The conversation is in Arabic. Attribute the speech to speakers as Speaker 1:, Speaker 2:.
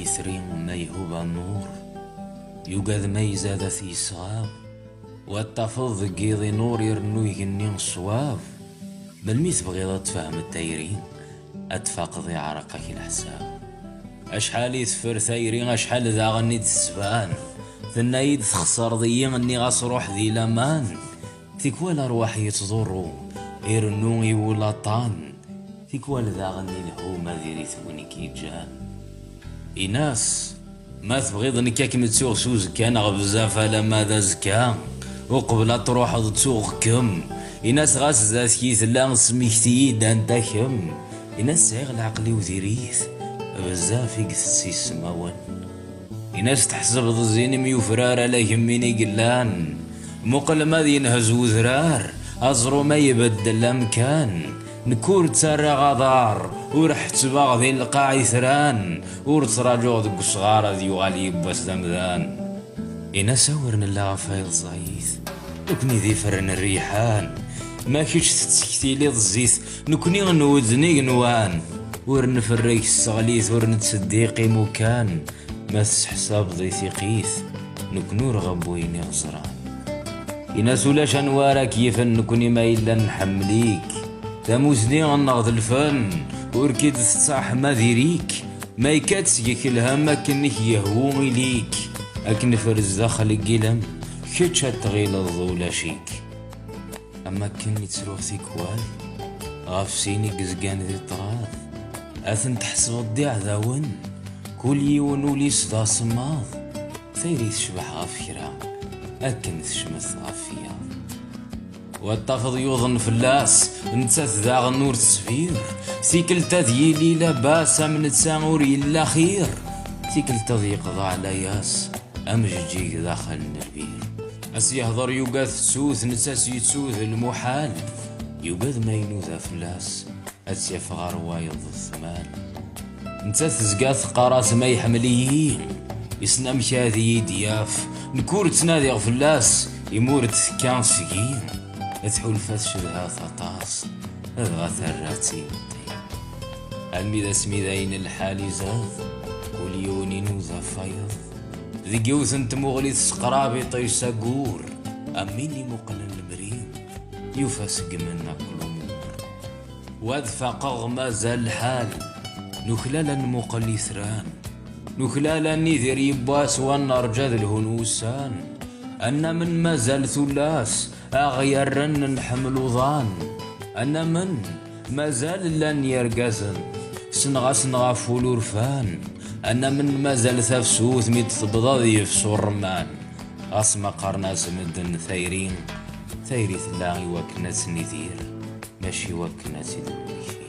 Speaker 1: يسري ما يهوب النور يوقظ ما يزاد في صغاب والتفض قيضي نور يرنو يغني الصواب بالمي تبغيض تفهم التايرين اتفاقضي عرقك الحساب اشحال يثفر ثايرين اشحال ذا غني تسبان ثنايد تخسر ذي غني غاس روح ذي لمان تيكوال ارواح يتضرو يرنو يولا طان تيكوال ذا غني الهوما ذي ثوني كيجان إناس ما تبغيض نكاك متسوغ سوز كان غبزاف لما ذا زكا وقبل تروح تسوغ كم إناس غاس ذات كيث لا سميكتي دانتا كم إناس سيغ العقلي وذيريث بزاف يقث السماوان إناس تحسب ضزين ميوفرار على يميني قلان مقل ما ينهز وذرار أزرو ما يبدل الأمكان نكور تسرى غدار ورح تباغ ذي القاع يثران ورتراجو ذك صغار ذي يغالي يباس دمذان إنا ساورن الله فايض زايث نكني ذي فرن الريحان ما كيش تتسكتي لي الزيث نكني غنودني غنوان ورن فريك السغليث ورن تصديقي مكان ما تحساب ذي ثقيث نكنو رغب ويني غزران إنا سولاش أنوارا كيفا نكوني ما إلا نحمليك تموزني غنغض الفن وركيد تصاح ما ذيريك ما يكاتسيك الهم كنك يهوي ليك أكن فرز داخل القلم كتش تغيل الضولة شيك أما كني تروح ثيكوال غافسيني قزقان ذي الطراث أثن تحسب الضيع ذاون كل يون ولي صدا صماض ثيري تشبح غفيرة أكن تشمث غفية والتفض يوضن فلاس نتاث ذا غنور تسفير سيكلتا ذيلي لاباس من تسامور إلا خير سيكلتا ذي قضاء على ياس أمجيك داخل النبير أس يهضر يوقاث تسوث نتاس يتسوث المحال يوقاث ما ينوذ فلاس أس يفغر وايض الثمال نتاث زقاث قراس ما يحمليين يسنى مشاذي دياف نكور تنادي غفلاس يمورت كان سكين تحول فتش ذا ثطاس اذغى ثراتي الميدا سميدين الحالي زاض كل يونين وذا فايض ذي قوث انت مغلي سقرابي طيسا قور اميني مقلن المريم يفاسق منا كل امور واذفى قغ ما زال الحال نخلالا مقلي ثران نخلالا نذير يباس والنرجى الهنوسان أن من ما زال ثلاث أغير نحمل ظان أن من ما زال لن يرقزن سنغا فول ورفان أن من ما زال ثفسوث ميت تبضاضي يفسو الرمان أسمى قرناس مدن ثيرين ثيري ثلاغي وكنات نذير ماشي وكنات دميثير.